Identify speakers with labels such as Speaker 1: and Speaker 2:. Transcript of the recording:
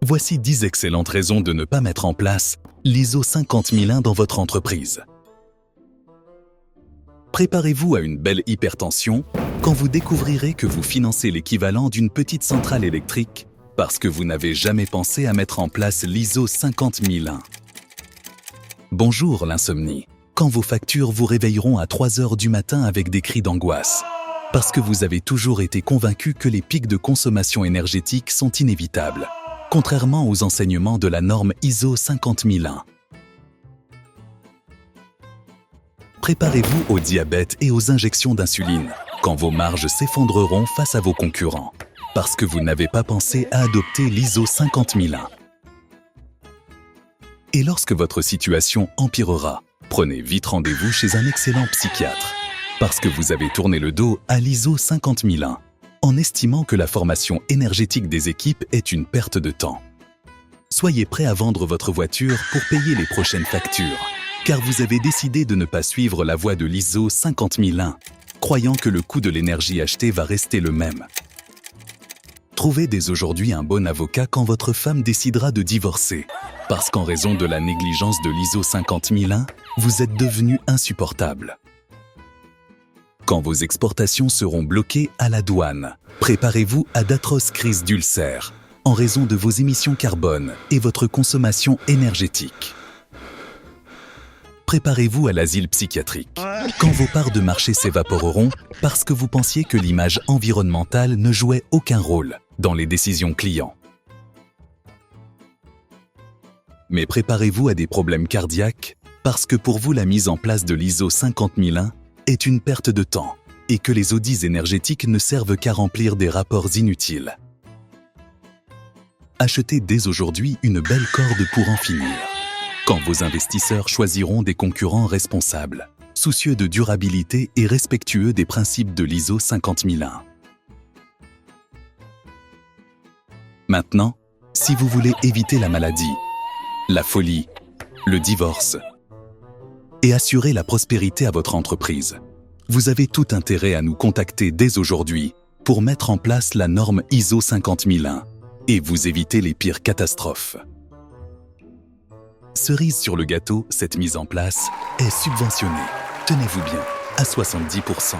Speaker 1: Voici 10 excellentes raisons de ne pas mettre en place l'ISO 50001 dans votre entreprise. Préparez-vous à une belle hypertension quand vous découvrirez que vous financez l'équivalent d'une petite centrale électrique parce que vous n'avez jamais pensé à mettre en place l'ISO 50001. Bonjour l'insomnie, quand vos factures vous réveilleront à 3 heures du matin avec des cris d'angoisse, parce que vous avez toujours été convaincu que les pics de consommation énergétique sont inévitables, contrairement aux enseignements de la norme ISO 50001. Préparez-vous au diabète et aux injections d'insuline quand vos marges s'effondreront face à vos concurrents, parce que vous n'avez pas pensé à adopter l'ISO 50001. Et lorsque votre situation empirera, prenez vite rendez-vous chez un excellent psychiatre, parce que vous avez tourné le dos à l'ISO 50001, en estimant que la formation énergétique des équipes est une perte de temps. Soyez prêt à vendre votre voiture pour payer les prochaines factures, car vous avez décidé de ne pas suivre la voie de l'ISO 50001, croyant que le coût de l'énergie achetée va rester le même. Trouvez dès aujourd'hui un bon avocat quand votre femme décidera de divorcer, parce qu'en raison de la négligence de l'ISO 50001, vous êtes devenu insupportable. Quand vos exportations seront bloquées à la douane, préparez-vous à d'atroces crises d'ulcères, en raison de vos émissions carbone et votre consommation énergétique. Préparez-vous à l'asile psychiatrique, quand vos parts de marché s'évaporeront parce que vous pensiez que l'image environnementale ne jouait aucun rôle dans les décisions clients. Mais préparez-vous à des problèmes cardiaques parce que pour vous la mise en place de l'ISO 50001 est une perte de temps et que les audits énergétiques ne servent qu'à remplir des rapports inutiles. Achetez dès aujourd'hui une belle corde pour en finir, quand vos investisseurs choisiront des concurrents responsables, soucieux de durabilité et respectueux des principes de l'ISO 50001. Maintenant, si vous voulez éviter la maladie, la folie, le divorce et assurer la prospérité à votre entreprise, vous avez tout intérêt à nous contacter dès aujourd'hui pour mettre en place la norme ISO 50001 et vous éviter les pires catastrophes. Cerise sur le gâteau, cette mise en place est subventionnée, tenez-vous bien, à 70%.